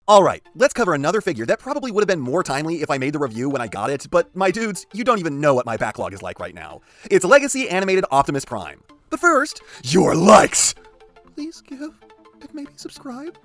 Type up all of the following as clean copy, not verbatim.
Alright, let's cover another figure that probably would have been more timely if I made the review when I got it, but my dudes, you don't even know what my backlog is like right now. It's Legacy Animated Optimus Prime. But first, your likes! Please give and maybe subscribe.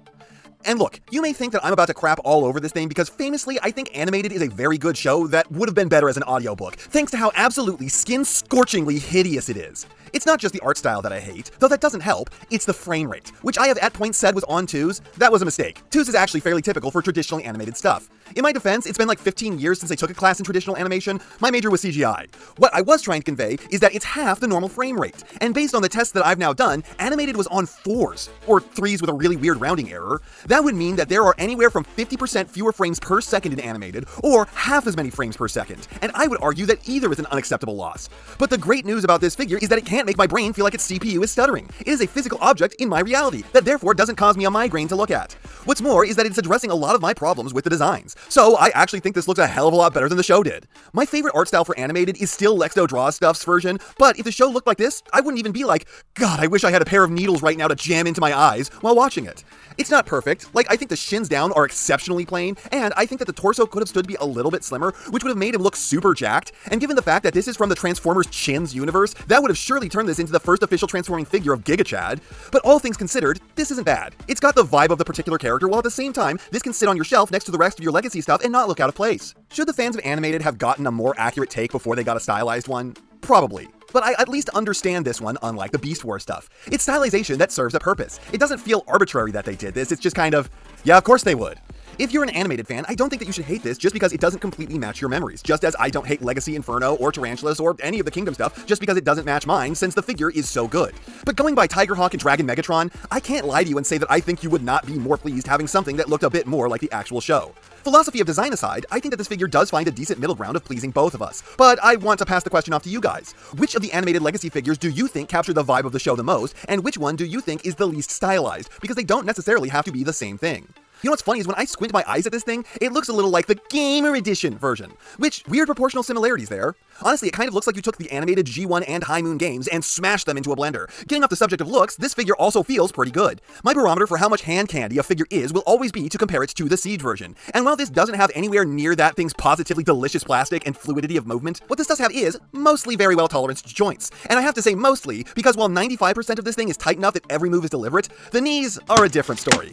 And look, you may think that I'm about to crap all over this thing because famously, I think Animated is a very good show that would have been better as an audiobook, thanks to how absolutely skin-scorchingly hideous it is. It's not just the art style that I hate, though that doesn't help, it's the frame rate, which I have at points said was on 2s. That was a mistake. 2s is actually fairly typical for traditionally animated stuff. In my defense, it's been like 15 years since I took a class in traditional animation. My major was CGI. What I was trying to convey is that it's half the normal frame rate, and based on the tests that I've now done, Animated was on 4s, or 3s with a really weird rounding error. That would mean that there are anywhere from 50% fewer frames per second in Animated, or half as many frames per second, and I would argue that either is an unacceptable loss. But the great news about this figure is that it can't make my brain feel like its CPU is stuttering. It is a physical object in my reality that therefore doesn't cause me a migraine to look at. What's more is that it's addressing a lot of my problems with the designs, so I actually think this looks a hell of a lot better than the show did. My favorite art style for Animated is still Lexdo Draws Stuff's version, but if the show looked like this, I wouldn't even be like, God, I wish I had a pair of needles right now to jam into my eyes while watching it. It's not perfect, like I think the shins down are exceptionally plain, and I think that the torso could have stood to be a little bit slimmer, which would have made him look super jacked, and given the fact that this is from the Transformers Chins universe, that would have surely turned this into the first official transforming figure of Giga Chad. But all things considered, this isn't bad. It's got the vibe of the particular character, while at the same time, this can sit on your shelf next to the rest of your Legacy stuff and not look out of place. Should the fans of Animated have gotten a more accurate take before they got a stylized one? Probably. But I at least understand this one, unlike the Beast Wars stuff. It's stylization that serves a purpose. It doesn't feel arbitrary that they did this, it's just kind of, yeah, of course they would. If you're an Animated fan, I don't think that you should hate this just because it doesn't completely match your memories, just as I don't hate Legacy Inferno or Tarantulas or any of the Kingdom stuff just because it doesn't match mine since the figure is so good. But going by Tigerhawk and Dragon Megatron, I can't lie to you and say that I think you would not be more pleased having something that looked a bit more like the actual show. Philosophy of design aside, I think that this figure does find a decent middle ground of pleasing both of us, but I want to pass the question off to you guys. Which of the Animated Legacy figures do you think capture the vibe of the show the most, and which one do you think is the least stylized? Because they don't necessarily have to be the same thing. You know what's funny is when I squint my eyes at this thing, it looks a little like the Gamer Edition version, which, weird proportional similarities there. Honestly, it kind of looks like you took the animated G1 and High Moon games and smashed them into a blender. Getting off the subject of looks, this figure also feels pretty good. My barometer for how much hand candy a figure is will always be to compare it to the Siege version. And while this doesn't have anywhere near that thing's positively delicious plastic and fluidity of movement, what this does have is mostly very well toleranced joints. And I have to say mostly, because while 95% of this thing is tight enough that every move is deliberate, the knees are a different story.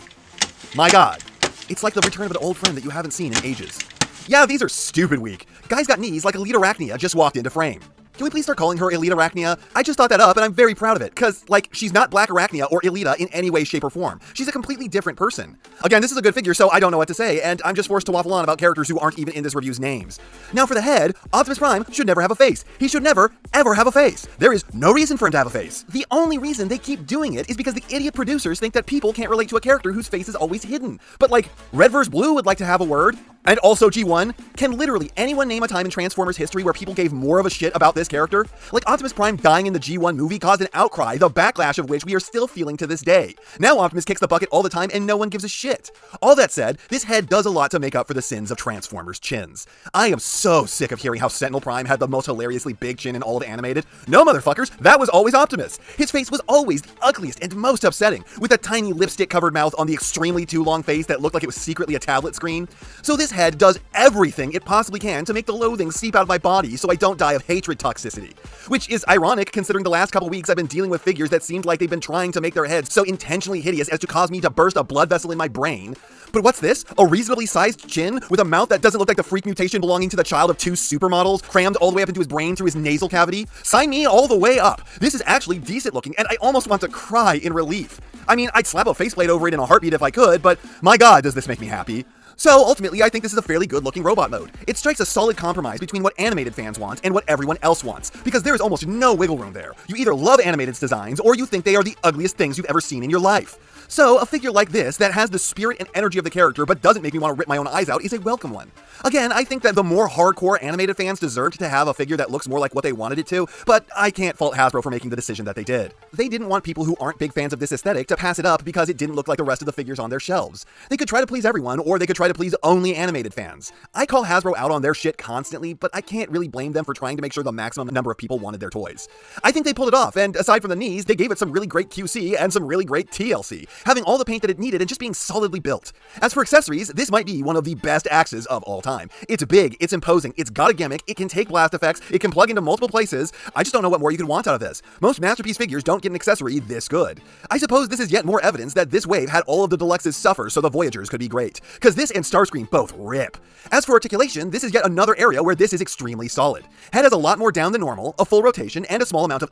My God. It's like the return of an old friend that you haven't seen in ages. Yeah, these are stupid weak. Guy's got knees like Elite Arachnia just walked into frame. Can we please start calling her Elite Arachnia? I just thought that up and I'm very proud of it, cause, like, she's not Black Arachnia or Elita in any way, shape, or form. She's a completely different person. Again, this is a good figure, so I don't know what to say, and I'm just forced to waffle on about characters who aren't even in this review's names. Now for the head, Optimus Prime should never have a face. He should never, ever have a face. There is no reason for him to have a face. The only reason they keep doing it is because the idiot producers think that people can't relate to a character whose face is always hidden. But like, Red vs. Blue would like to have a word. And also G1, can literally anyone name a time in Transformers history where people gave more of a shit about this character? Like Optimus Prime dying in the G1 movie caused an outcry, the backlash of which we are still feeling to this day. Now Optimus kicks the bucket all the time and no one gives a shit. All that said, this head does a lot to make up for the sins of Transformers chins. I am so sick of hearing how Sentinel Prime had the most hilariously big chin in all of Animated. No, motherfuckers, that was always Optimus. His face was always the ugliest and most upsetting, with a tiny lipstick-covered mouth on the extremely too long face that looked like it was secretly a tablet screen. So this head does everything it possibly can to make the loathing seep out of my body so I don't die of hatred toxicity. Which is ironic considering the last couple weeks I've been dealing with figures that seemed like they've been trying to make their heads so intentionally hideous as to cause me to burst a blood vessel in my brain. But what's this? A reasonably sized chin with a mouth that doesn't look like the freak mutation belonging to the child of two supermodels crammed all the way up into his brain through his nasal cavity? Sign me all the way up. This is actually decent looking and I almost want to cry in relief. I mean, I'd slap a faceplate over it in a heartbeat if I could, but my God, does this make me happy. So ultimately, I think this is a fairly good looking robot mode. It strikes a solid compromise between what Animated fans want and what everyone else wants, because there is almost no wiggle room there. You either love Animated's designs or you think they are the ugliest things you've ever seen in your life. So, a figure like this, that has the spirit and energy of the character but doesn't make me want to rip my own eyes out, is a welcome one. Again, I think that the more hardcore Animated fans deserved to have a figure that looks more like what they wanted it to, but I can't fault Hasbro for making the decision that they did. They didn't want people who aren't big fans of this aesthetic to pass it up because it didn't look like the rest of the figures on their shelves. They could try to please everyone, or they could try to please only Animated fans. I call Hasbro out on their shit constantly, but I can't really blame them for trying to make sure the maximum number of people wanted their toys. I think they pulled it off, and aside from the knees, they gave it some really great QC and some really great TLC. having all the paint that it needed and just being solidly built. As for accessories, this might be one of the best axes of all time. It's big, it's imposing, it's got a gimmick, it can take blast effects, it can plug into multiple places. I just don't know what more you could want out of this. Most Masterpiece figures don't get an accessory this good. I suppose this is yet more evidence that this wave had all of the deluxes suffer so the Voyagers could be great, because this and Starscream both rip. As for articulation, this is yet another area where this is extremely solid. Head has a lot more down than normal, a full rotation, and a small amount of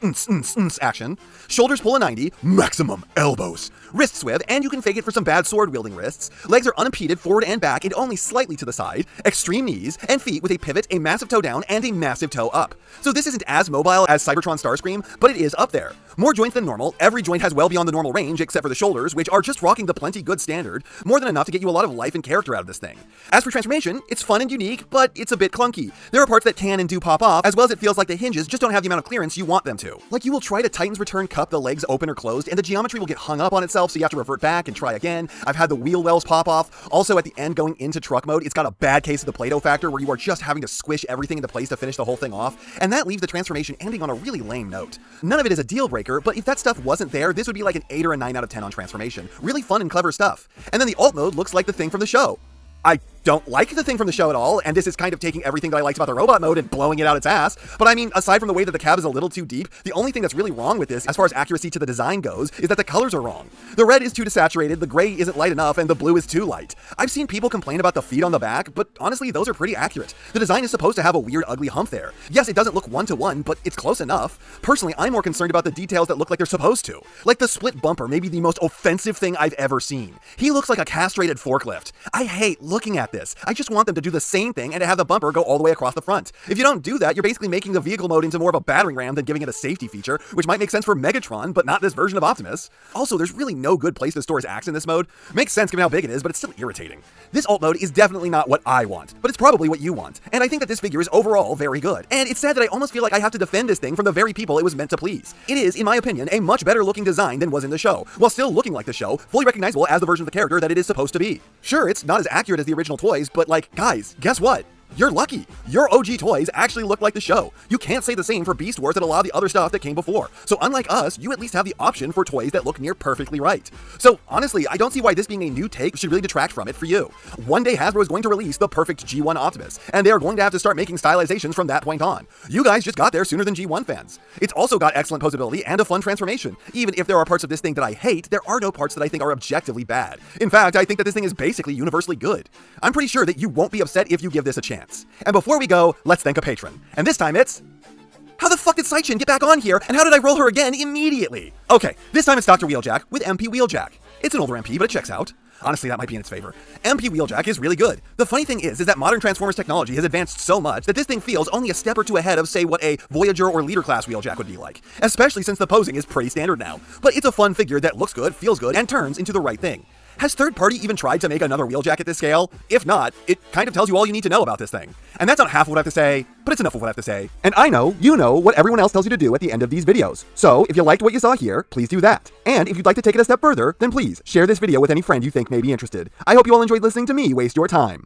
action. Shoulders pull a 90, maximum elbows. Wrist swivel, and you can fake it for some bad sword-wielding wrists. Legs are unimpeded forward and back and only slightly to the side. Extreme knees, and feet with a pivot, a massive toe down, and a massive toe up. So this isn't as mobile as Cybertron Starscream, but it is up there. More joints than normal, every joint has well beyond the normal range except for the shoulders, which are just rocking the plenty good standard, more than enough to get you a lot of life and character out of this thing. As for transformation, it's fun and unique, but it's a bit clunky. There are parts that can and do pop off, as well as it feels like the hinges just don't have the amount of clearance you want them to. Like you will try to Titan's Return cup the legs open or closed, and the geometry will get hung up on itself, so you have to revert back and try again. I've had the wheel wells pop off. Also, at the end going into truck mode, it's got a bad case of the Play-Doh factor where you are just having to squish everything into place to finish the whole thing off, and that leaves the transformation ending on a really lame note. None of it is a deal breaker, but if that stuff wasn't there, this would be like an 8 or a 9 out of 10 on transformation. Really fun and clever stuff. And then the alt mode looks like the thing from the show. I don't like the thing from the show at all, and this is kind of taking everything that I liked about the robot mode and blowing it out its ass. But I mean, aside from the way that the cab is a little too deep, the only thing that's really wrong with this, as far as accuracy to the design goes, is that the colors are wrong. The red is too desaturated, the gray isn't light enough, and the blue is too light. I've seen people complain about the feet on the back, but honestly, those are pretty accurate. The design is supposed to have a weird, ugly hump there. Yes, it doesn't look one-to-one, but it's close enough. Personally, I'm more concerned about the details that look like they're supposed to. Like the split bumper may be the most offensive thing I've ever seen. He looks like a castrated forklift. I hate looking at this. I just want them to do the same thing and to have the bumper go all the way across the front. If you don't do that, you're basically making the vehicle mode into more of a battering ram than giving it a safety feature, which might make sense for Megatron, but not this version of Optimus. Also, there's really no good place to store his axe in this mode. Makes sense given how big it is, but it's still irritating. This alt mode is definitely not what I want, but it's probably what you want, and I think that this figure is overall very good. And it's sad that I almost feel like I have to defend this thing from the very people it was meant to please. It is, in my opinion, a much better looking design than was in the show, while still looking like the show, fully recognizable as the version of the character that it is supposed to be. Sure, it's not as accurate as the original toys, but like, guys, guess what? You're lucky. Your OG toys actually look like the show. You can't say the same for Beast Wars and a lot of the other stuff that came before. So unlike us, you at least have the option for toys that look near perfectly right. So honestly, I don't see why this being a new take should really detract from it for you. One day Hasbro is going to release the perfect G1 Optimus, and they are going to have to start making stylizations from that point on. You guys just got there sooner than G1 fans. It's also got excellent posability and a fun transformation. Even if there are parts of this thing that I hate, there are no parts that I think are objectively bad. In fact, I think that this thing is basically universally good. I'm pretty sure that you won't be upset if you give this a chance. And before we go, let's thank a patron. And this time it's... How the fuck did Saichin get back on here, and how did I roll her again immediately? Okay, this time it's Dr. Wheeljack with MP Wheeljack. It's an older MP, but it checks out. Honestly, that might be in its favor. MP Wheeljack is really good. The funny thing is that modern Transformers technology has advanced so much that this thing feels only a step or two ahead of, say, what a Voyager or Leader class Wheeljack would be like. Especially since the posing is pretty standard now. But it's a fun figure that looks good, feels good, and turns into the right thing. Has third party even tried to make another Wheeljack at this scale? If not, it kind of tells you all you need to know about this thing. And that's not half of what I have to say, but it's enough of what I have to say. And I know you know what everyone else tells you to do at the end of these videos. So if you liked what you saw here, please do that. And if you'd like to take it a step further, then please share this video with any friend you think may be interested. I hope you all enjoyed listening to me waste your time.